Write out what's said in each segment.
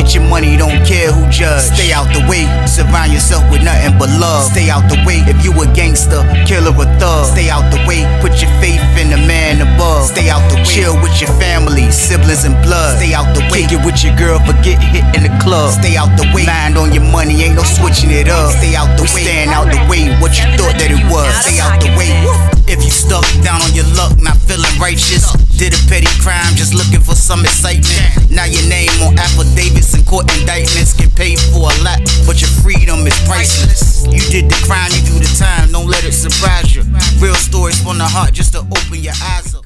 Get your money, don't care who judge. Stay out the way, surround yourself with nothing but love. Stay out the way, if you a gangster, killer or thug. Stay out the way, put your faith in the man above. Stay out the way, chill with your family, siblings and blood. Stay out the way, kick it with your girl, forget hit in the club. Stay out the way, mind on your money, ain't no switching it up. Stay out the way, stand out the way, what you thought that it was. Stay out the way. If you stuck down on your luck, not feeling righteous, did a petty crime, just looking for some excitement. Now your name on affidavits and court indictments, get paid for a lot, but your freedom is priceless. You did the crime, you do the time, don't let it surprise you. Real stories from the heart, just to open your eyes up.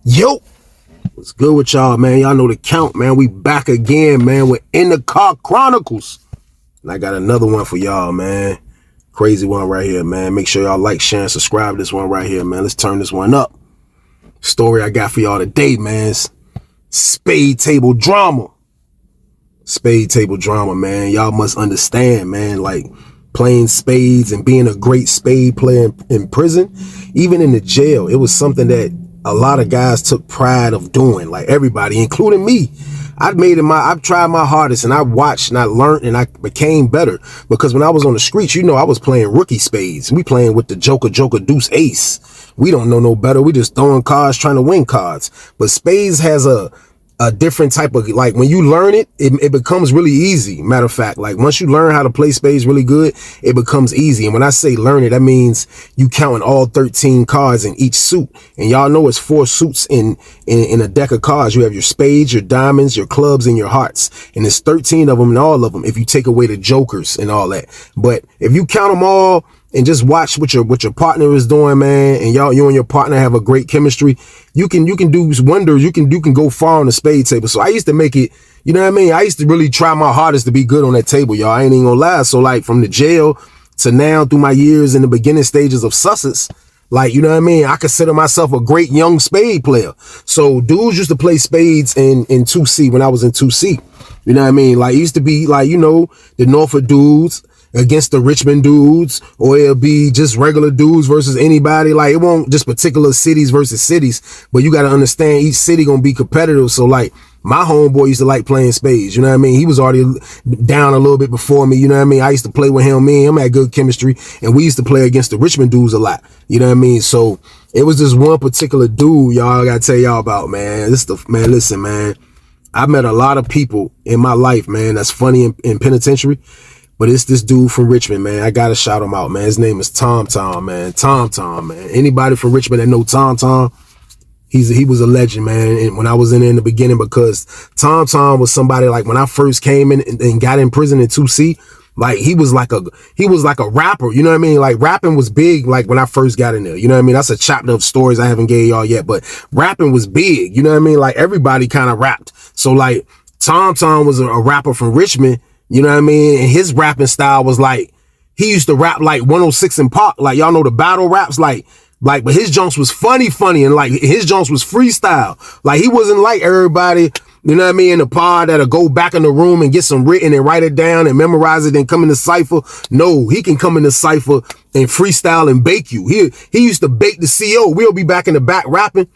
Yo, what's good with y'all, man? Y'all know the count, man. We back again, man. We're in the car chronicles, and I got another one for y'all, man. Crazy one right here, man. Make sure y'all like, share, and subscribe to this one right here, man. Let's turn this one up. Story I got for y'all today, man, is spade table drama. Spade table drama, man. Y'all must understand, man, like playing spades and being a great spade player in prison, even in the jail, it was something that a lot of guys took pride of doing, like everybody, including me. I've tried my hardest, and I watched and I learned and I became better, because when I was on the streets, you know, I was playing rookie spades. We playing with the Joker, deuce, ace. We don't know no better. We just throwing cards, trying to win cards. But spades has a different type of, like, when you learn it, it becomes really easy. Matter of fact, like once you learn how to play spades really good, it becomes easy. And when I say learn it, that means you counting all 13 cards in each suit. And y'all know it's 4 suits in a deck of cards. You have your spades, your diamonds, your clubs, and your hearts. And it's 13 of them in all of them, if you take away the jokers and all that. But if you count them all and just watch what your partner is doing, man, and you and your partner have a great chemistry, you can do wonders. You can go far on the spade table. So I used to make it, you know what I mean? I used to really try my hardest to be good on that table, y'all. I ain't even gonna lie. So like from the jail to now, through my years in the beginning stages of Sussex, like, you know what I mean? I consider myself a great young spade player. So dudes used to play spades in 2C when I was in 2C. You know what I mean? Like, it used to be like, you know, the Norfolk dudes against the Richmond dudes, or it'll be just regular dudes versus anybody. Like, it won't just particular cities versus cities, but you got to understand each city gonna be competitive. So like my homeboy used to like playing spades, you know what I mean? He was already down a little bit before me, you know what I mean? I used to play with him, me and him had good chemistry, and we used to play against the Richmond dudes a lot, you know what I mean? So it was this one particular dude, y'all, I gotta tell y'all about, man. Man, listen, man, I met a lot of people in my life, man, that's funny in penitentiary. But it's this dude from Richmond, man. I gotta shout him out, man. His name is TomTom, man. TomTom, man. Anybody from Richmond that know TomTom, he was a legend, man. And when I was in the beginning, because TomTom was somebody, like when I first came in and got in prison in 2C, like he was like a rapper, you know what I mean? Like rapping was big, like when I first got in there, you know what I mean? That's a chapter of stories I haven't gave y'all yet, but rapping was big, you know what I mean? Like everybody kind of rapped. So like TomTom was a rapper from Richmond. You know what I mean? And his rapping style was like, he used to rap like 106 in Park. Like, y'all know the battle raps, like, but his junks was funny, and like his junks was freestyle. Like, he wasn't like everybody, you know what I mean, in the pod that'll go back in the room and get some written and write it down and memorize it and come in the cypher. No, he can come in the cypher and freestyle and bake you. He used to bake the CO. We'll be back in the back rapping.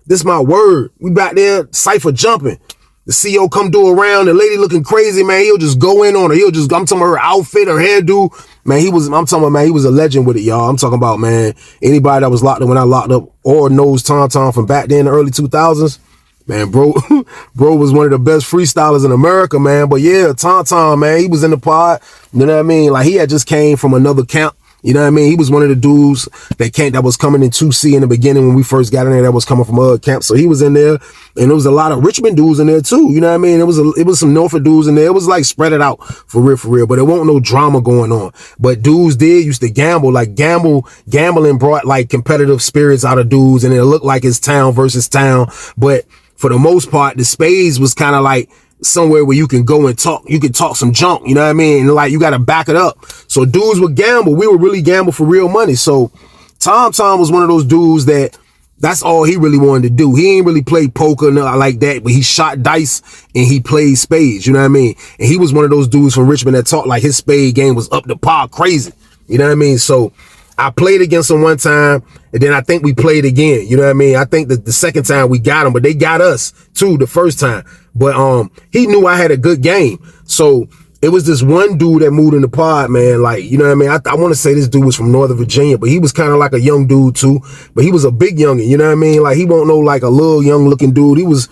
This my word. We back there, cypher jumping. The CO come do around, the lady looking crazy, man, he'll just go in on her. I'm talking about her outfit, her hairdo. Man, I'm talking about, man, he was a legend with it, y'all. I'm talking about, man, anybody that was locked up when I locked up or knows TomTom from back then in the early 2000s, man, bro was one of the best freestylers in America, man. But yeah, TomTom, man, he was in the pod, you know what I mean? Like, he had just came from another camp. You know what I mean? He was one of the dudes that was coming in 2C in the beginning when we first got in there, that was coming from other camp. So he was in there, and there was a lot of Richmond dudes in there too. You know what I mean? It was some Norfolk dudes in there. It was like spread it out for real, but it wasn't no drama going on. But dudes used to gamble, like gambling brought like competitive spirits out of dudes, and it looked like it's town versus town. But for the most part, the spades was kind of like somewhere where you can go and talk, you can talk some junk, you know what I mean? And like, you got to back it up. So dudes would gamble. We would really gamble for real money. So TomTom was one of those dudes that's all he really wanted to do. He ain't really play poker like that, but he shot dice and he played spades, you know what I mean? And he was one of those dudes from Richmond that talked like his spade game was up to par crazy, you know what I mean? So I played against him one time, and then I think we played again. You know what I mean? I think that the second time we got him, but they got us too the first time. But he knew I had a good game. So it was this one dude that moved in the pod, man. Like, you know what I mean? I want to say this dude was from Northern Virginia, but he was kind of like a young dude too. But he was a big youngin', you know what I mean? Like, he won't know like a little young looking dude. He was,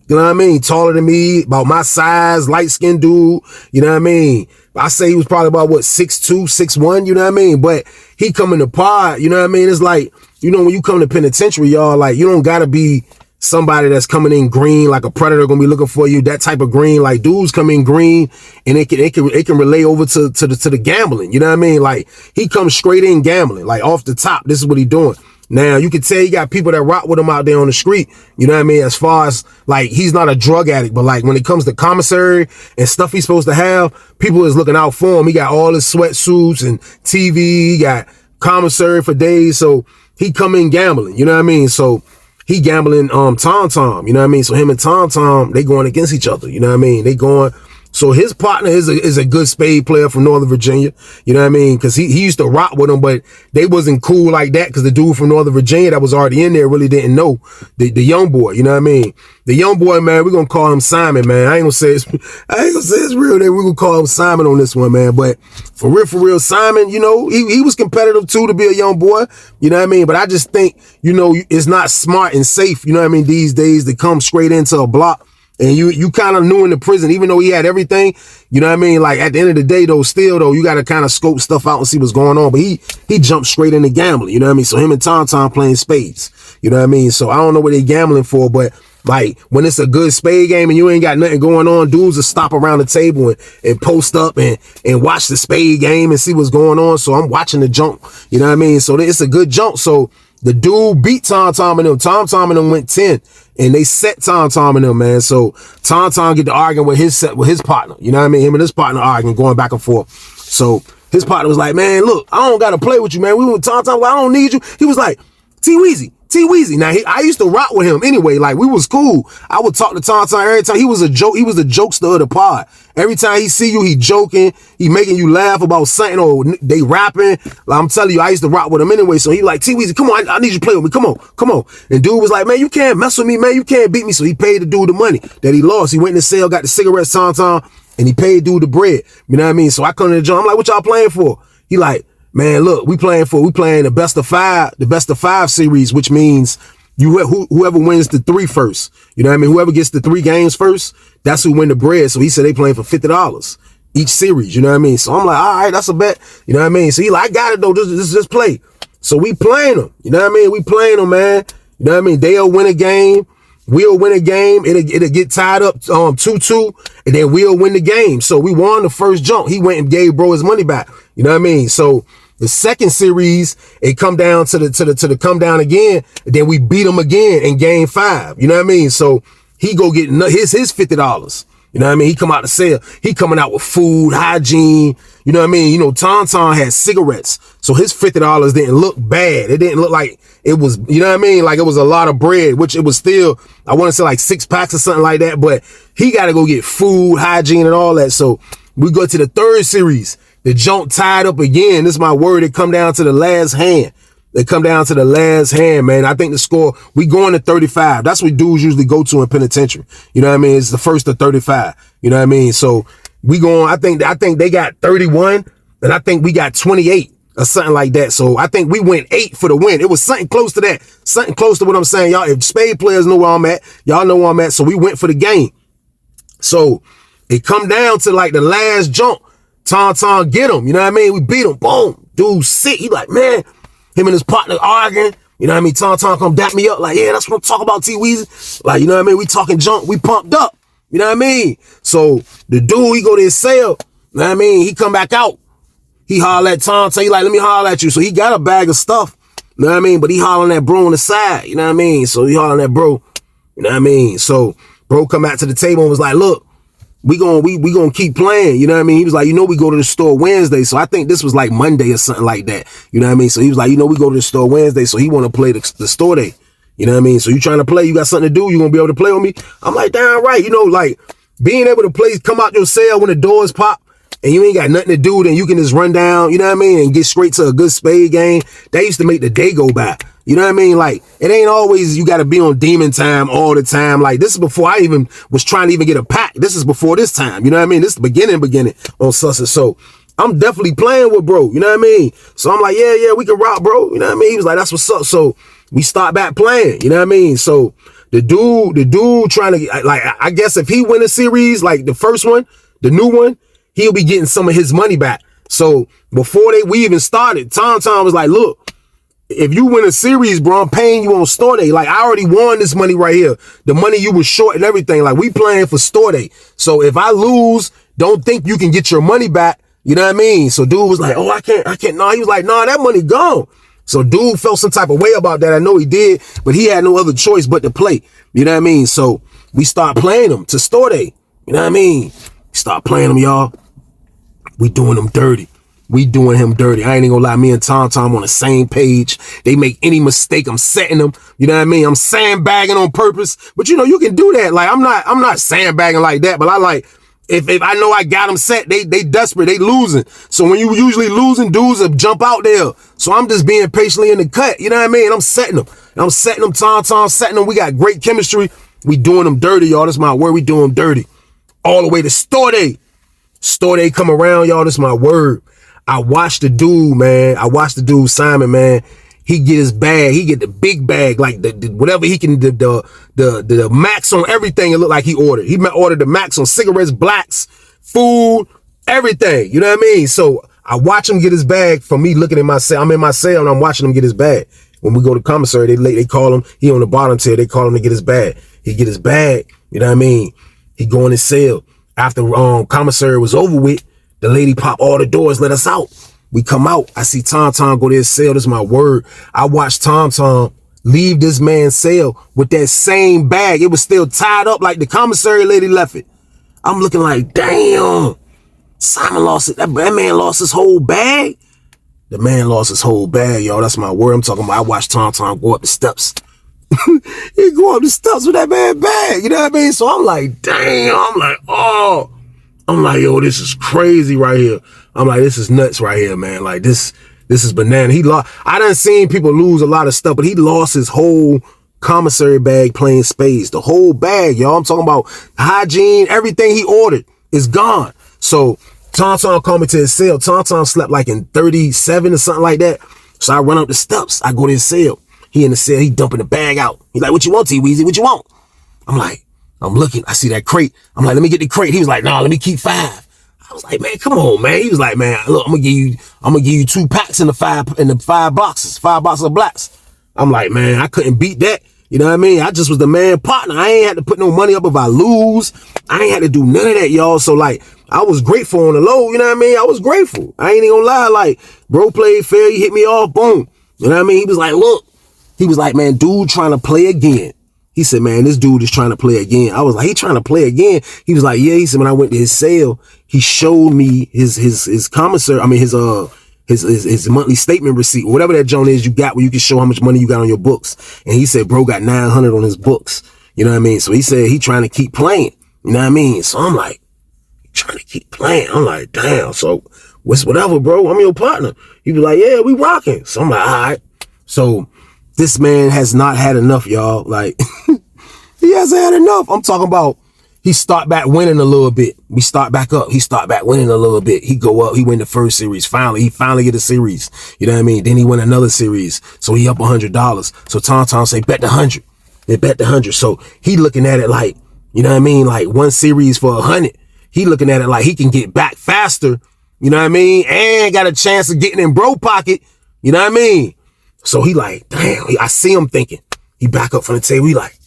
you know what I mean, taller than me, about my size, light-skinned dude, you know what I mean? I say he was probably about, what, 6'2", 6'1", you know what I mean? But he come in the pod, you know what I mean? It's like, you know, when you come to penitentiary, y'all, like, you don't gotta be somebody that's coming in green, like a predator gonna be looking for you, that type of green. Like, dudes come in green and it can relay over to the gambling, you know what I mean? Like, he comes straight in gambling, like off the top. This is what he doing. Now, you can tell you got people that rock with him out there on the street, you know what I mean? As far as, like, he's not a drug addict, but, like, when it comes to commissary and stuff he's supposed to have, people is looking out for him. He got all his sweatsuits and TV, he got commissary for days, so he come in gambling, you know what I mean? So he gambling TomTom, you know what I mean? So him and TomTom, they going against each other, you know what I mean? They going... So his partner is a good spade player from Northern Virginia. You know what I mean? Because he used to rock with him, but they wasn't cool like that because the dude from Northern Virginia that was already in there really didn't know the young boy. You know what I mean? The young boy, man, we're going to call him Simon, man. I ain't gonna say his real name. We're going to call him Simon on this one, man. But for real, Simon, you know, he was competitive too to be a young boy. You know what I mean? But I just think, you know, it's not smart and safe, you know what I mean, these days to come straight into a block. And you kind of knew in the prison, even though he had everything, you know what I mean? Like, at the end of the day, though, still, you got to kind of scope stuff out and see what's going on. But he jumped straight into gambling, you know what I mean? So him and TomTom playing spades, you know what I mean? So I don't know what they gambling for, but, like, when it's a good spade game and you ain't got nothing going on, dudes will stop around the table and post up and watch the spade game and see what's going on. So I'm watching the jump, you know what I mean? So it's a good jump. So the dude beat TomTom and them. TomTom and them went 10. And they set TomTom and them, man. So TomTom get to arguing with his partner. You know what I mean? Him and his partner arguing, going back and forth. So his partner was like, man, look, I don't got to play with you, man. We went TomTom, I don't need you. He was like, T-Weezy. Now, I used to rock with him anyway. Like, we was cool. I would talk to TomTom every time. He was a jokester of the pod. Every time he see you, he joking. He making you laugh about something or they rapping. Like, I'm telling you, I used to rock with him anyway. So he like, T-Weezy, come on, I need you to play with me. Come on. And dude was like, man, you can't mess with me, man. You can't beat me. So he paid the dude the money that he lost. He went in the sale, got the cigarettes, TomTom, and he paid dude the bread. You know what I mean? So I come to the joint. I'm like, what y'all playing for? He like, man, look, we playing the best of five series, which means whoever wins the 3 first. You know what I mean? Whoever gets the 3 games first, that's who win the bread. So he said they playing for $50 each series. You know what I mean? So I'm like, all right, that's a bet. You know what I mean? So he like, I got it though. Just play. So we playing them. You know what I mean? We playing them, man. You know what I mean? They'll win a game. We'll win a game. It'll get tied up 2-2, and then we'll win the game. So we won the first jump. He went and gave bro his money back. You know what I mean? So the second series, it come down to the come down again, and then we beat him again in game 5. You know what I mean? So he go get his $50. You know what I mean? He come out to sell. He coming out with food, hygiene. You know what I mean? You know, TomTom had cigarettes. So his $50 didn't look bad. It didn't look like it was, you know what I mean? Like it was a lot of bread, which it was still, I want to say like 6 packs or something like that. But he got to go get food, hygiene and all that. So we go to the third series. The jump tied up again. This is my word. It come down to the last hand. They come down to the last hand, man. I think the score, we going to 35. That's what dudes usually go to in penitentiary. You know what I mean? It's the first to 35. You know what I mean? So we going, I think they got 31 and I think we got 28 or something like that. So I think we went 8 for the win. It was something close to that. Something close to what I'm saying. Y'all, if spade players know where I'm at, y'all know where I'm at. So we went for the game. So it come down to like the last jump. TomTom get him. You know what I mean? We beat him. Boom. Dude sick. He like, man. Him and his partner arguing, you know what I mean? TomTom come dap me up like, yeah, that's what I'm talking about, T-Weezy. Like, you know what I mean? We talking junk, we pumped up, you know what I mean? So the dude, he go to his cell, you know what I mean? He come back out. He holler at TomTom, he like, let me holler at you. So he got a bag of stuff, you know what I mean? But he hollering at bro on the side, you know what I mean? So he hollering at bro, you know what I mean? So bro come back to the table and was like, look, we gonna keep playing, you know what I mean? He was like, you know, we go to the store Wednesday. So I think this was like Monday or something like that. You know what I mean? So he was like, you know, we go to the store Wednesday. So he want to play the store day. You know what I mean? So you trying to play, you got something to do, you gonna be able to play with me? I'm like, damn right. You know, like being able to play, come out your cell when the doors pop, and you ain't got nothing to do, then you can just run down, you know what I mean, and get straight to a good spade game. That used to make the day go by. You know what I mean? Like, it ain't always you got to be on demon time all the time. Like, this is before I even was trying to even get a pack. This is before this time. You know what I mean? This is the beginning on Sussex. So I'm definitely playing with bro. You know what I mean? So I'm like, yeah, we can rock, bro. You know what I mean? He was like, that's what's up. So we start back playing. You know what I mean? So the dude trying to, like, I guess if he win a series, like the first one, the new one, he'll be getting some of his money back. So before we even started, TomTom was like, look, if you win a series, bro, I'm paying you on store day. Like, I already won this money right here. The money you was short and everything. Like, we playing for store day. So if I lose, don't think you can get your money back. You know what I mean? So dude was like, oh, I can't. No, he was like, nah, that money gone. So dude felt some type of way about that. I know he did, but he had no other choice but to play. You know what I mean? So we start playing them to store day. You know what I mean? Start playing them, y'all. We doing them dirty. We doing him dirty. I ain't even gonna lie. Me and TomTom on the same page. They make any mistake, I'm setting them. You know what I mean? I'm sandbagging on purpose. But you know, you can do that. Like, I'm not sandbagging like that. But I like, if I know I got them set, they desperate, they losing. So when you usually losing, dudes will jump out there. So I'm just being patiently in the cut. You know what I mean? I'm setting them. TomTom setting them. We got great chemistry. We doing them dirty, y'all. That's my word. We doing them dirty. All the way to store day. Store day come around, y'all. That's my word. I watched the dude, man. I watched the dude, Simon, man. He get his bag. He get the big bag, like the whatever he can, the max on everything. It looked like he ordered. He ordered the max on cigarettes, blacks, food, everything. You know what I mean? So I watch him get his bag from me looking at my cell. I'm in my cell and I'm watching him get his bag. When we go to commissary, they call him. He on the bottom tier. They call him to get his bag. He get his bag. You know what I mean? He go in his cell. After commissary was over with, the lady pop all the doors, let us out. We come out. I see TomTom go to his cell. This is my word. I watched TomTom leave this man's cell with that same bag. It was still tied up like the commissary lady left it. I'm looking like, damn, Simon lost it. That man lost his whole bag. The man lost his whole bag, y'all. That's my word. I'm talking about. I watched TomTom go up the steps. He go up the steps with that man's bag. You know what I mean? So I'm like, damn. I'm like, oh. I'm like, yo, this is crazy right here. I'm like, this is nuts right here, man. Like, this is banana. He lost. I done seen people lose a lot of stuff, but he lost his whole commissary bag playing spades. The whole bag, y'all. I'm talking about hygiene. Everything he ordered is gone. So TomTom called me to his cell. TomTom slept like in 37 or something like that. So I run up the steps. I go to his cell. He in the cell. He dumping the bag out. He like, what you want, T-Weezy? What you want? I'm like, I'm looking, I see that crate. I'm like, let me get the crate. He was like, nah, let me keep 5. I was like, man, come on, man. He was like, man, look, I'm gonna give you 2 packs in the 5 boxes of blacks. I'm like, man, I couldn't beat that. You know what I mean? I just was the man partner. I ain't had to put no money up if I lose. I ain't had to do none of that, y'all. So like, I was grateful on the low. You know what I mean? I was grateful. I ain't even gonna lie. Like, bro played fair. He hit me off. Boom. You know what I mean? He was like, look, he was like, man, dude trying to play again. He said, man, this dude is trying to play again. I was like, he trying to play again? He was like, yeah. He said, when I went to his sale, he showed me his commissary. I mean, his monthly statement receipt, whatever that joint is you got where you can show how much money you got on your books. And he said, bro got 900 on his books. You know what I mean? So he said he trying to keep playing. You know what I mean? So I'm like, trying to keep playing. I'm like, damn. So whatever, bro. I'm your partner. He was like, yeah, we rocking. So I'm like, all right. So this man has not had enough, y'all. Like, he hasn't had enough. I'm talking about he start back winning a little bit. We start back up. He start back winning a little bit. He go up. He win the first series. He finally get a series. You know what I mean? Then he win another series. So he up $100. So TomTom say, bet the 100. They bet the 100. So he looking at it like, you know what I mean? Like one series for 100. He looking at it like he can get back faster. You know what I mean? And got a chance of getting in bro pocket. You know what I mean? So he like, damn, I see him thinking. He back up from the table. He like,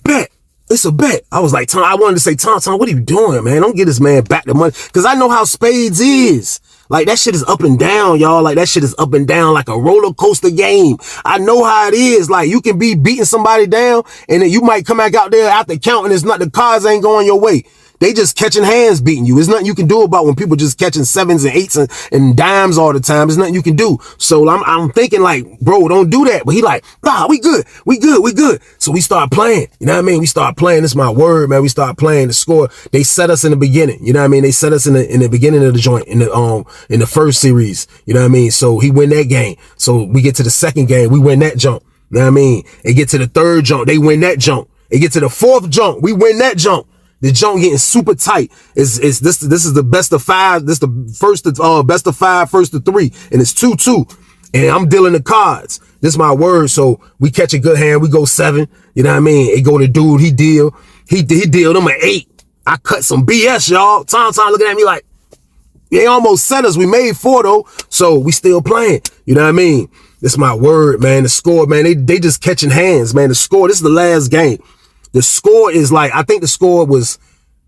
bet. It's a bet. I was like, I wanted to say, TomTom, what are you doing, man? Don't get this man back the money. Because I know how Spades is. Like, that shit is up and down, y'all. Like, that shit is up and down like a roller coaster game. I know how it is. Like, you can be beating somebody down, and then you might come back out there after counting. It's not, the cards ain't going your way. They just catching hands beating you. There's nothing you can do about when people just catching 7s and 8s and dimes all the time. There's nothing you can do. So I'm thinking like, bro, don't do that. But he like, nah, we good. We good. So we start playing. You know what I mean? We start playing. This is my word, man. We start playing. The score, they set us in the beginning. You know what I mean? They set us in the beginning of the joint, in the first series. You know what I mean? So he win that game. So we get to the second game, we win that jump. You know what I mean? They get to the third jump, they win that jump. They get to the fourth jump, we win that jump. The jump getting super tight. This is the best of 5. This the first best of 5, first to 3, and it's 2-2. And I'm dealing the cards. This is my word. So we catch a good hand. We go 7. You know what I mean? It go to dude. He dealed him an 8. I cut some BS, y'all. TomTom looking at me like, they almost set us. We made 4 though. So we still playing. You know what I mean? This is my word, man. The score, man. They just catching hands, man. The score. This is the last game. The score is like, I think the score was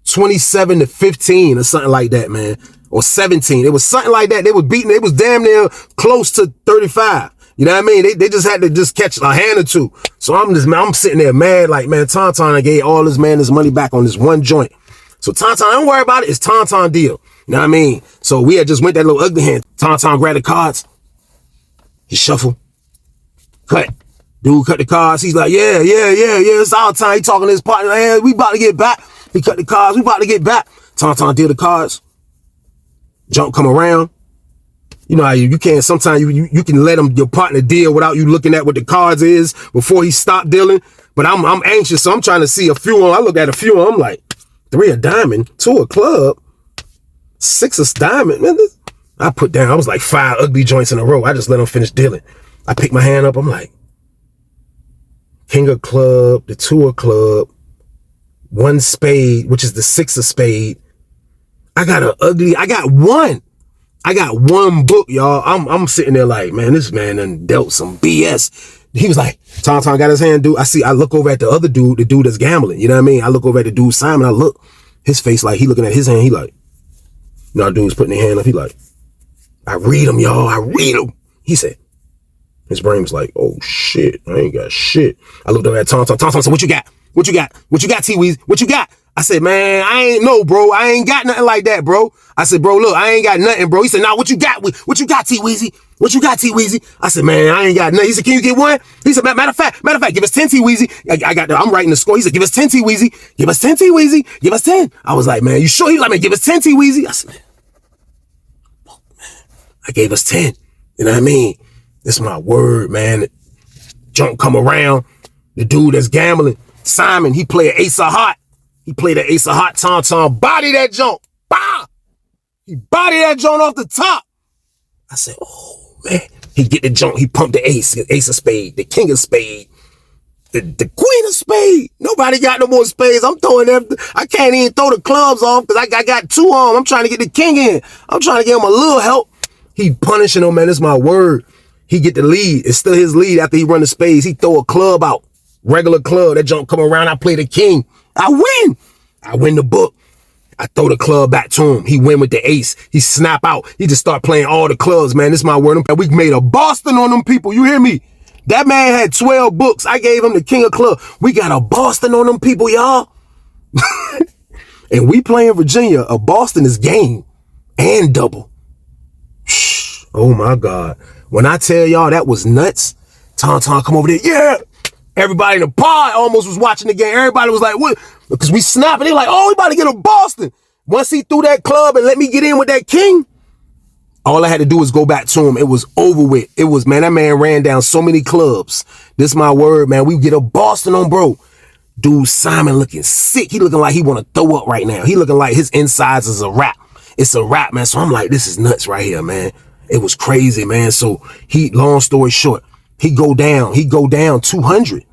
27-15 or something like that, man. Or 17. It was something like that. They was beating. They was damn near close to 35. You know what I mean? They just had to just catch a hand or two. So I'm sitting there mad like, man, TomTom gave all this man his money back on this one joint. So TomTom, don't worry about it. It's TomTom deal. You know what I mean? So we had just went that little ugly hand. TomTom grabbed the cards. He shuffled. Cut. Dude cut the cards. He's like, yeah, it's our time. He talking to his partner. Hey, we about to get back. He cut the cards. We about to get back. TomTom deal the cards. Jump come around. You know how you can't, sometimes you can let your partner deal without you looking at what the cards is before he stopped dealing. But I'm anxious, so I'm trying to see a few on. I look at a few on. I'm like, 3 a diamond, 2 a club, 6 a diamond. Man, I put down, I was like 5 ugly joints in a row. I just let him finish dealing. I pick my hand up. I'm like, king of club, the 2 of club, 1 spade, which is the 6 of spade. I got one book, y'all. I'm sitting there like, man, this man done dealt some BS. He was like, TomTom got his hand, dude. I look over at the other dude, the dude that's gambling. You know what I mean? I look over at the dude, Simon. I look, his face like, he looking at his hand. He like, no, dude's putting his hand up. He like, I read him, y'all. I read him. He said, his brain was like, oh shit, I ain't got shit. I looked over at TomTom. TomTom said, what you got? What you got? What you got, T-Weezy? What you got? I said, man, I ain't know, bro. I ain't got nothing like that, bro. I said, bro, look, I ain't got nothing, bro. He said, nah, what you got? What you got, T-Weezy? What you got, T-Weezy? I said, man, I ain't got nothing. He said, can you get 1? He said, matter of fact, give us 10, T-Weezy. I'm writing the score. He said, give us 10, T-Weezy. Give us 10, T-Weezy. Give us 10. I was like, man, you sure? He was like, man, give us 10, T-Weezy. I said, man, I gave us 10. You know what I mean? This is my word, man. Junk come around. The dude that's gambling, Simon, he played ace of heart. He played an ace of heart. TomTom body that junk. Bah! He body that joint off the top. I said, oh man. He get the junk. He pumped the ace of spade, the king of spade, the queen of spade. Nobody got no more spades. I'm throwing them. I can't even throw the clubs off because I got 2 on. I'm trying to get the king in. I'm trying to give him a little help. He punishing him, man. This is my word. He get the lead. It's still his lead after he run the spades. He throw a club out. Regular club. That junk come around. I play the king. I win. I win the book. I throw the club back to him. He win with the ace. He snap out. He just start playing all the clubs, man. This is my word. We made a Boston on them people. You hear me? That man had 12 books. I gave him the king of club. We got a Boston on them people, y'all. And we play in Virginia. A Boston is game and double. Oh my God. When I tell y'all that was nuts, TomTom come over there. Yeah. Everybody in the pod almost was watching the game. Everybody was like, what? Because we snapping. They like, oh, we about to get a Boston. Once he threw that club and let me get in with that king, all I had to do was go back to him. It was over with. It was, man, that man ran down so many clubs. This is my word, man. We get a Boston on, bro. Dude, Simon looking sick. He looking like he want to throw up right now. He looking like his insides is a wrap. It's a wrap, man. So I'm like, this is nuts right here, man. It was crazy, man. So long story short, he go down 200.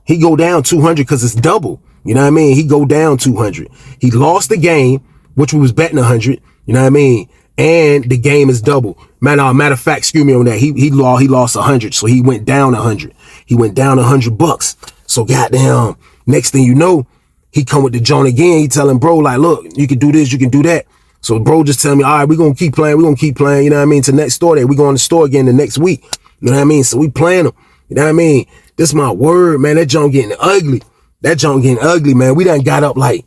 He go down 200 because it's double. You know what I mean? He go down 200. He lost the game, which we was betting 100. You know what I mean? And the game is double. Matter of fact, excuse me on that. He lost 100. So he went down 100. He went down $100. So goddamn, next thing you know, he come with the joint again. He telling bro, like, look, you can do this, you can do that. So bro just tell me, all right, we're going to keep playing. We're going to keep playing. You know what I mean? To next store day. We're going to the store again the next week. You know what I mean? So we playing them. You know what I mean? This is my word, man. That junk getting ugly. That junk getting ugly, man. We done got up like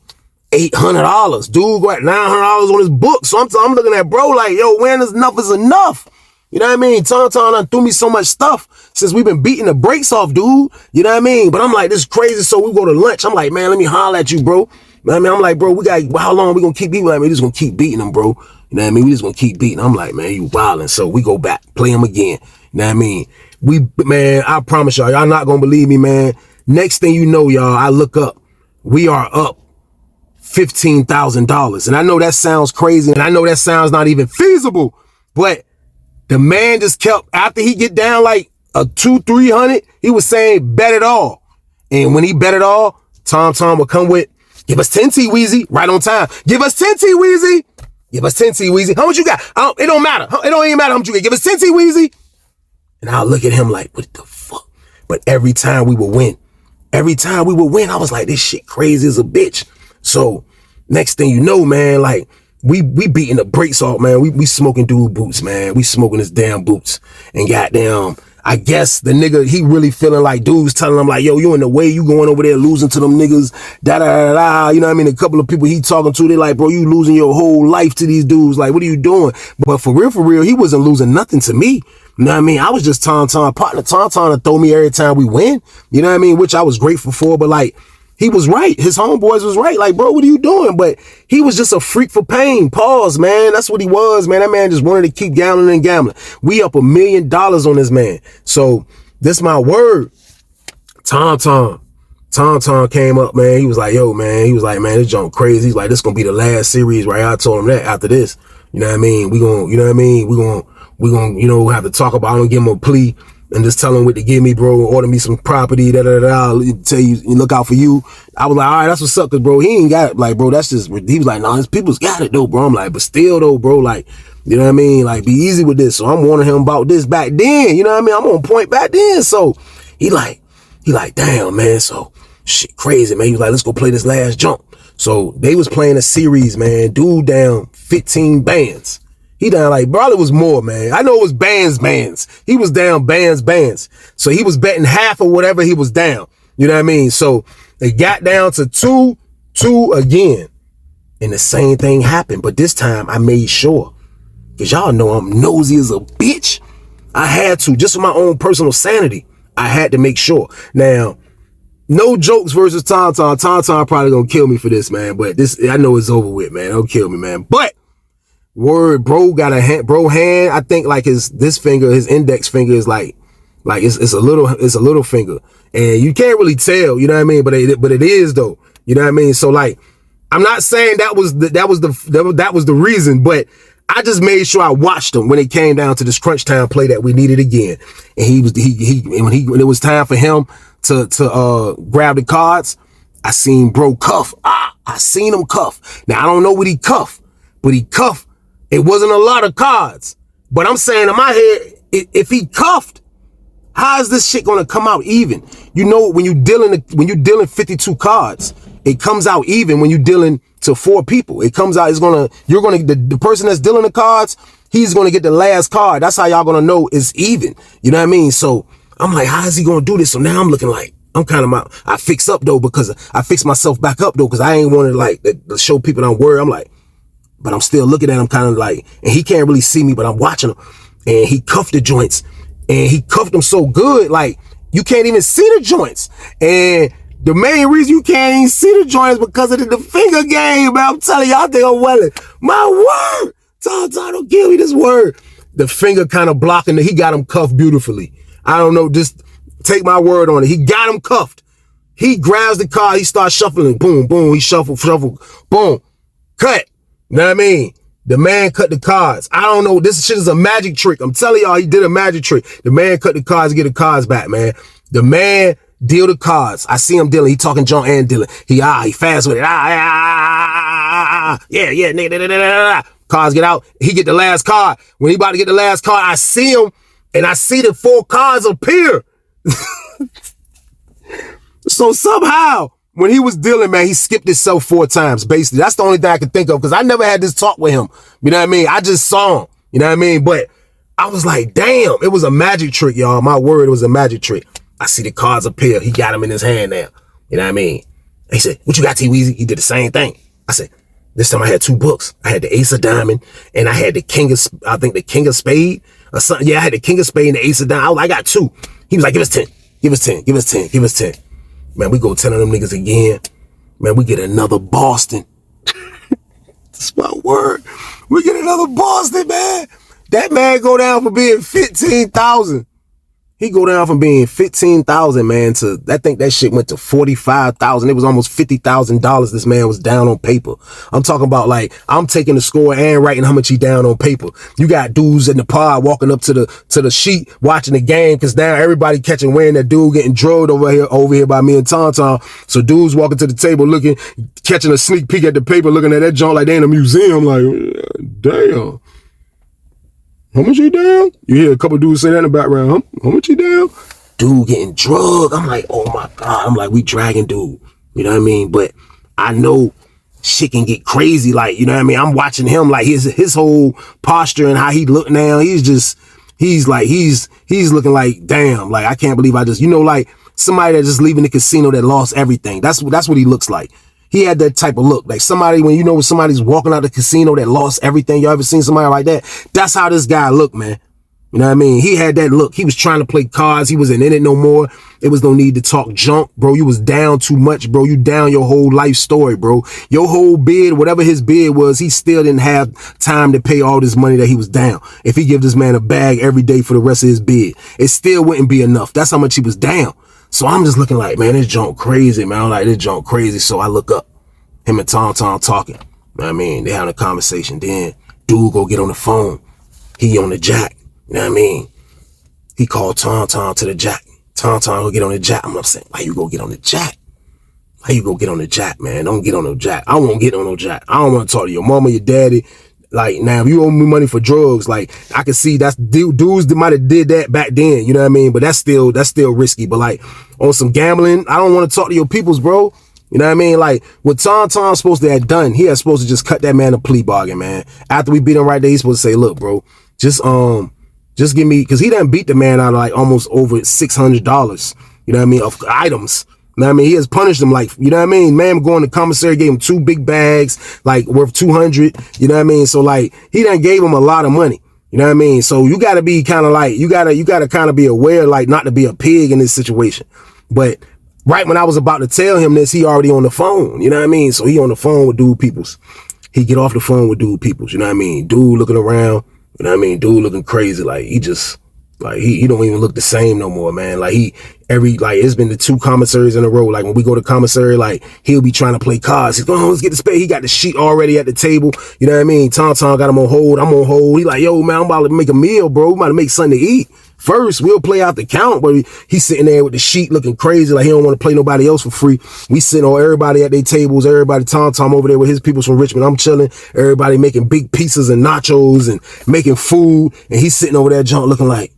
$800. Dude got $900 on his book. So I'm looking at bro like, yo, when enough is enough. You know what I mean? TomTom done threw me so much stuff since we've been beating the brakes off, dude. You know what I mean? But I'm like, this is crazy. So we go to lunch. I'm like, man, let me holler at you, bro. You know what I mean? I'm like, bro, how long we gonna keep beating? Like, we just gonna keep beating them, bro. You know what I mean? We just gonna keep beating. I'm like, man, you wildin'. So we go back, play him again. You know what I mean? Man, I promise y'all not gonna believe me, man. Next thing you know, y'all, I look up. We are up $15,000. And I know that sounds crazy. And I know that sounds not even feasible. But the man just kept, after he get down like a 200-300, he was saying, bet it all. And when he bet it all, TomTom would come with, give us 10 T-Weezy, right on time. Give us 10 T-Weezy. Give us 10 T-Weezy. How much you got? It don't matter. It don't even matter how much you get. Give us 10 T-Weezy. And I'll look at him like, what the fuck? But every time we would win, I was like, this shit crazy as a bitch. So next thing you know, man, like, we beating the brakes off, man. We smoking dude boots, man. We smoking his damn boots. And goddamn, I guess the nigga, he really feeling like dudes telling him like, yo, you in the way, you going over there losing to them niggas, da-da-da-da. You know what I mean? A couple of people he talking to, they like, bro, you losing your whole life to these dudes. Like, what are you doing? But for real, he wasn't losing nothing to me. You know what I mean? I was just TomTom partner. TomTom to throw me every time we win. You know what I mean? Which I was grateful for, but like, he was right. His homeboys was right. Like, bro, what are you doing? But he was just a freak for pain. Pause, man. That's what he was, man. That man just wanted to keep gambling and gambling. We up $1 million on this man. So this my word. TomTom came up, man. He was like, yo, man. He was like, man, this junk crazy. He's like, this gonna be the last series, right? I told him that after this. You know what I mean? We gonna, you know what I mean? We gonna, you know, have to talk about it and give him a plea. And just tell him what to give me, bro. Order me some property, da-da-da-da. Tell you, look out for you. I was like, all right, that's what's up, cause bro, he ain't got it. Like, bro, that's just, he was like, nah, his people's got it though, bro. I'm like, but still though, bro, like, you know what I mean? Like, be easy with this. So I'm warning him about this back then. You know what I mean? I'm on point back then. So he like, damn, man. So shit crazy, man. He was like, let's go play this last jump. So they was playing a series, man. Dude down 15 bands. He down like, probably was more, man. I know it was bands. He was down bands. So he was betting half of whatever he was down. You know what I mean? So they got down to 2-2 again. And the same thing happened. But this time I made sure. Because y'all know I'm nosy as a bitch. I had to, just for my own personal sanity, I had to make sure. Now, no jokes versus TomTom. TomTom probably gonna kill me for this, man. But this, I know it's over with, man. Don't kill me, man. But word, bro got a hand, I think like this finger, his index finger is like it's a little finger, and you can't really tell, you know what I mean, but it is though, you know what I mean. So like, I'm not saying that was the reason, but I just made sure I watched him when it came down to this crunch time play that we needed again, and when it was time for him to grab the cards, I seen bro cuff. I seen him cuff. Now I don't know what he cuffed, but he cuffed. It wasn't a lot of cards, but I'm saying in my head, if he cuffed, how is this shit gonna come out even? You know, when you're dealing 52 cards, it comes out even when you're dealing to 4 people. It comes out, the person that's dealing the cards, he's gonna get the last card. That's how y'all gonna know it's even. You know what I mean? So I'm like, how is he gonna do this? So now I'm looking like, I fix up though, because I fix myself back up though, because I ain't wanted like to show people I'm worried. I'm like, but I'm still looking at him kind of like, and he can't really see me, but I'm watching him. And he cuffed the joints, and he cuffed them so good, like you can't even see the joints. And the main reason you can't even see the joints is because of the finger game, man. I'm telling y'all, think I'm welling. My word, TomTom, don't give me this word. The finger kind of blocking he got him cuffed beautifully. I don't know, just take my word on it. He got him cuffed. He grabs the card, he starts shuffling, boom, boom, he shuffle, boom, cut. You know what I mean? The man cut the cards. I don't know. This shit is a magic trick. I'm telling y'all, he did a magic trick. The man cut the cards to get the cards back, man. The man deal the cards. I see him dealing. He talking John and dealing. He fast with it. Yeah, nigga. Cards get out. He get the last card. When he about to get the last card, I see him, and I see the 4 cards appear. So somehow, when he was dealing, man, he skipped himself 4 times, basically. That's the only thing I could think of, because I never had this talk with him. You know what I mean? I just saw him. You know what I mean? But I was like, damn, it was a magic trick, y'all. My word, it was a magic trick. I see the cards appear. He got them in his hand now. You know what I mean? He said, what you got, T-Weezy? He did the same thing. I said, this time I had 2 books. I had the Ace of Diamond and I had the King of, I think the King of Spade or something. Yeah, I had the King of Spade and the Ace of Diamond. I was like, I got 2. He was like, give us 10, give us 10, give us 10, give us 10. Man, we go 10 of them niggas again. Man, we get another Boston. That's my word. We get another Boston, man. That man go down from being 15,000. He go down from being 15,000, man, to, I think that shit went to 45,000. It was almost $50,000 this man was down on paper. I'm talking about, like, I'm taking the score and writing how much he down on paper. You got dudes in the pod walking up to the sheet watching the game, because now everybody catching wind that dude getting drugged over here by me and TomTom. So dudes walking to the table looking, catching a sneak peek at the paper, looking at that joint like they in a museum, like, damn. How much he down? You hear a couple dudes say that in the background. Huh? How much he down? Dude getting drugged. I'm like, oh my God. I'm like, we dragging dude. You know what I mean? But I know shit can get crazy. Like, you know what I mean? I'm watching him, like his whole posture and how he look now. He's looking like, damn, like, I can't believe I just, you know, like somebody that just leaving the casino that lost everything. That's what he looks like. He had that type of look, like somebody, when you know when somebody's walking out the casino that lost everything. You ever seen somebody like that? That's how this guy looked, man. You know what I mean? He had that look. He was trying to play cards. He wasn't in it no more. It was no need to talk junk, bro. You was down too much, bro. You down your whole life story, bro. Your whole bid, whatever his bid was, he still didn't have time to pay all this money that he was down. If he give this man a bag every day for the rest of his bid, it still wouldn't be enough. That's how much he was down. So I'm just looking like, man, this junk crazy, man. I'm like, this junk crazy. So I look up, him and TomTom talking. You know what I mean? They having a conversation. Then dude go get on the phone. He on the jack. You know what I mean? He called TomTom to the jack. TomTom go get on the jack. I'm saying, why you go get on the jack? Why you go get on the jack, man? Don't get on no jack. I won't get on no jack. I don't want to talk to your mama, your daddy. Like, now, if you owe me money for drugs, like, I can see that's dudes that might have did that back then, you know what I mean? But that's still risky. But like, on some gambling, I don't want to talk to your peoples, bro. You know what I mean? Like, what TomTom's supposed to have done, he had supposed to just cut that man a plea bargain, man. After we beat him right there, he's supposed to say, look, bro, just give me, because he done beat the man out of like almost over $600, you know what I mean, of items. You know what I mean? He has punished him, like, you know what I mean? Man going to commissary, gave him 2 big bags, like worth 200, you know what I mean? So like, he done gave him a lot of money, you know what I mean? So you gotta be kind of like, you gotta kind of be aware, like, not to be a pig in this situation. But right when I was about to tell him this, he already on the phone, you know what I mean? So he on the phone with dude peoples. He get off the phone with dude peoples, you know what I mean? Dude looking around, you know what I mean? Dude looking crazy, like, he just, like, he don't even look the same no more, man. Like, it's been the 2 commissaries in a row. Like, when we go to commissary, like, he'll be trying to play cards. He's going, oh, let's get the spade. He got the sheet already at the table. You know what I mean? TomTom got him on hold. I'm on hold. He like, yo, man, I'm about to make a meal, bro. We about to make something to eat. First, we'll play out the count, but he's sitting there with the sheet looking crazy, like he don't want to play nobody else for free. We sitting on everybody at their tables, everybody TomTom over there with his people from Richmond. I'm chilling, everybody making big pizzas and nachos and making food, and he's sitting over there junk looking like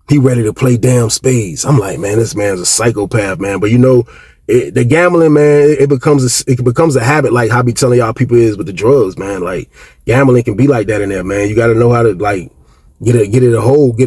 he ready to play damn spades. I'm like, man, this man's a psychopath, man. But you know, the gambling, man, it becomes a habit, like how I be telling y'all people is with the drugs, man. Like, gambling can be like that in there, man. You got to know how to, like, get hold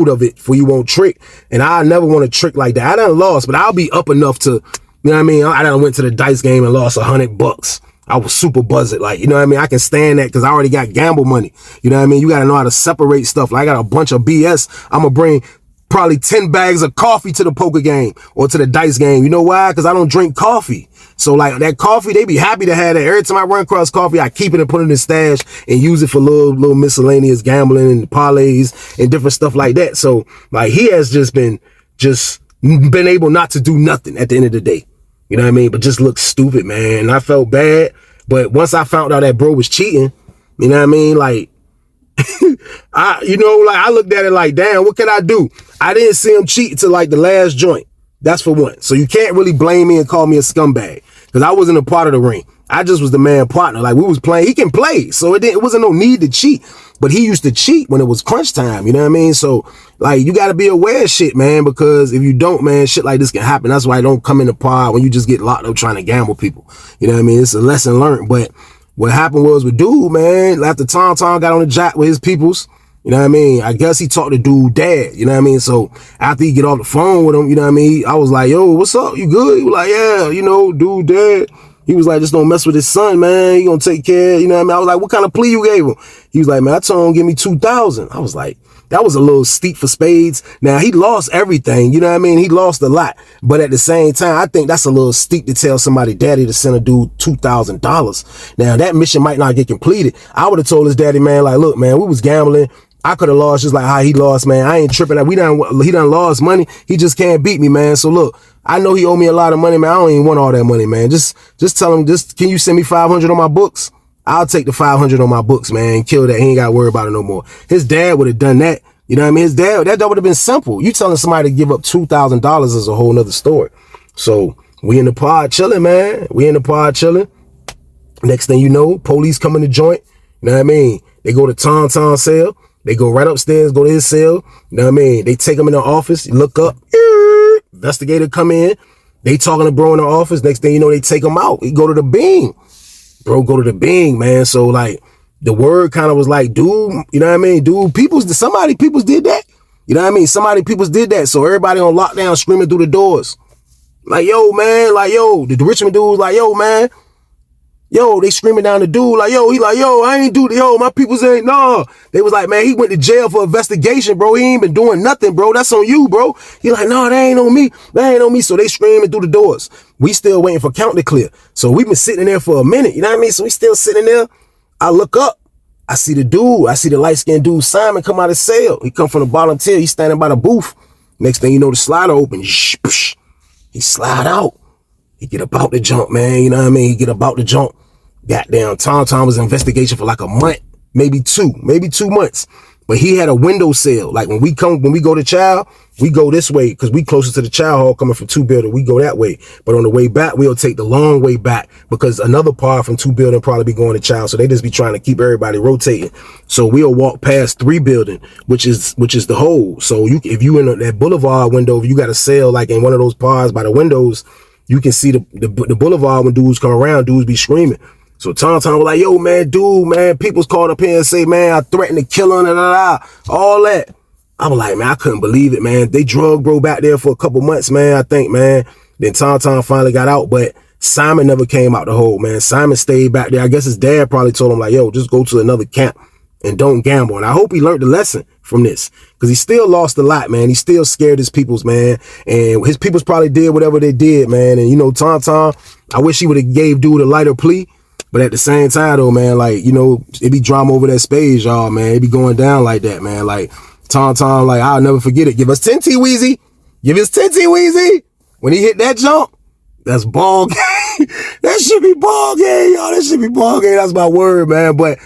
of it before you won't trick. And I never want to trick like that. I done lost, but I'll be up enough to, you know what I mean? I done went to the dice game and lost $100. I was super buzzed, like, you know what I mean? I can stand that because I already got gamble money. You know what I mean? You got to know how to separate stuff. Like, I got a bunch of BS. I'm going to bring probably 10 bags of coffee to the poker game or to the dice game. You know why? Because I don't drink coffee. So like that coffee, they be happy to have that. Every time I run across coffee, I keep it and put it in the stash and use it for little miscellaneous gambling and parlays and different stuff like that. So like, he has just been able not to do nothing at the end of the day. You know what I mean? But just look stupid, man. And I felt bad. But once I found out that bro was cheating, you know what I mean? Like, I looked at it like, damn, what can I do? I didn't see him cheat until like the last joint. That's for one. So you can't really blame me and call me a scumbag because I wasn't a part of the ring. I just was the man partner. Like, we was playing. He can play. So it wasn't no need to cheat. But he used to cheat when it was crunch time. You know what I mean? So like, you got to be aware of shit, man, because if you don't, man, shit like this can happen. That's why I don't come in the pod when you just get locked up trying to gamble people. You know what I mean? It's a lesson learned. But what happened was with dude, man, after TomTom got on the jack with his peoples, you know what I mean? I guess he talked to dude dad, you know what I mean? So after he get off the phone with him, you know what I mean? I was like, yo, what's up? You good? He was like, yeah, you know, dude dad, He was like, just don't mess with his son, man. He gonna take care, you know what I mean? I was like, what kind of plea you gave him? He was like, man, I told him give me 2,000. I was like, that was a little steep for Spades. Now, he lost everything, you know what I mean? He lost a lot. But at the same time, I think that's a little steep to tell somebody daddy to send a dude $2,000. Now, that mission might not get completed. I would have told his daddy, man, like, look, man, we was gambling. I could have lost just like how he lost, man. I ain't tripping. He done lost money. He just can't beat me, man. So look, I know he owe me a lot of money, man. I don't even want all that money, man. Just tell him, can you send me 500 on my books? I'll take the 500 on my books, man. Kill that. He ain't got to worry about it no more. His dad would have done that. You know what I mean? His dad, that would have been simple. You telling somebody to give up $2,000 is a whole nother story. So we in the pod chilling, man. We in the pod chilling. Next thing you know, police come in the joint. You know what I mean? They go to TomTom cell. They go right upstairs, go to his cell. You know what I mean? They take him in the office. You look up. Investigator come in. They talking to bro in the office. Next thing you know, they take him out. He go to the Bing. Bro, go to the Bing, man. So, like, the word kind of was like, dude, you know what I mean? Dude, somebody did that. You know what I mean? Somebody did that. So everybody on lockdown screaming through the doors. Like, yo, man. Like, yo, the Richmond dude was like, yo, man. Yo, they screaming down the dude like, yo, he like, yo, I ain't do the, yo, my peoples ain't, nah. They was like, man, he went to jail for investigation, bro. He ain't been doing nothing, bro. That's on you, bro. He like, no, that ain't on me. That ain't on me. So they screaming through the doors. We still waiting for count to clear. So we been sitting there for a minute. You know what I mean? So we still sitting there. I look up. I see the dude. I see the light-skinned dude, Simon, come out of cell. He come from the bottom tier. He's standing by the booth. Next thing you know, the slider open. He slide out. He get about to jump, man. You know what I mean? He get about to jump. Goddamn, TomTom was in investigation for like a month, maybe 2 months. But he had a window cell. Like when we go to child, we go this way because we closer to the child hall coming from 2 building. We go that way. But on the way back, we'll take the long way back because another part from 2 building probably be going to child. So they just be trying to keep everybody rotating. So we'll walk past 3 building, which is the whole. So if you in that boulevard window, if you got a cell like in one of those pods by the windows, you can see the boulevard when dudes come around, dudes be screaming. So TomTom was like, yo, man, dude, man, people's called up here and say, man, I threatened to kill him, all that. I was like, man, I couldn't believe it, man. They drug bro back there for a couple months, man, I think, man. Then TomTom finally got out, but Simon never came out the hole, man. Simon stayed back there. I guess his dad probably told him, like, yo, just go to another camp and don't gamble. And I hope he learned the lesson from this because he still lost a lot, man. He still scared his peoples, man. And his peoples probably did whatever they did, man. And, you know, TomTom, I wish he would have gave dude a lighter plea. But at the same time, though, man, like, you know, it be drama over that Spades, y'all, man. It be going down like that, man. Like, TomTom, like, I'll never forget it. Give us 10 T-Weezy. Give us 10 T-Weezy. When he hit that jump, that's ball game. That should be ball game, y'all. That should be ball game. That's my word, man. But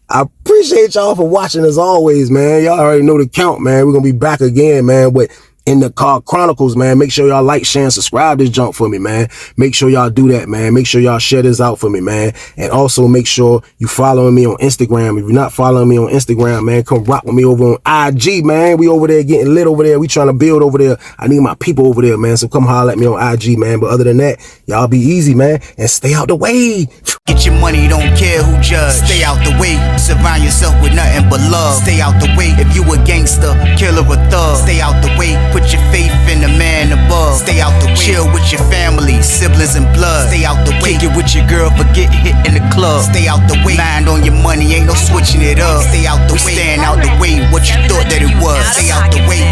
I appreciate y'all for watching as always, man. Y'all already know the count, man. We're going to be back again, man. But In the Car Chronicles, man. Make sure y'all like, share, and subscribe this junk for me, man. Make sure y'all do that, man. Make sure y'all share this out for me, man. And also make sure you following me on Instagram. If you're not following me on Instagram, man, come rock with me over on IG, man. We over there getting lit over there. We trying to build over there. I need my people over there, man. So come holler at me on IG, man. But other than that, y'all be easy, man. And stay out the way. Get your money, don't care who judge. Stay out the way, surround yourself with nothing but love. Stay out the way, if you a gangster, killer or thug. Stay out the way, put your faith in the man above. Stay out the way, chill with your family, siblings and blood. Stay out the way, kick it with your girl, forget hit in the club. Stay out the way, mind on your money, ain't no switching it up. Stay out the way, stand out the way, what you thought that it was. Stay out the way,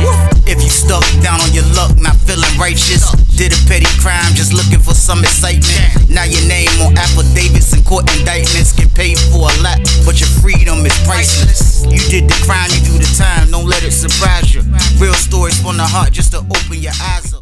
if you stuck down on your luck, not feeling righteous. Did a petty crime, just looking for some excitement. Now your name on affidavits and court indictments. Get paid for a lot, but your freedom is priceless. You did the crime, you do the time, don't let it surprise you. Real stories from the heart, just to open your eyes up.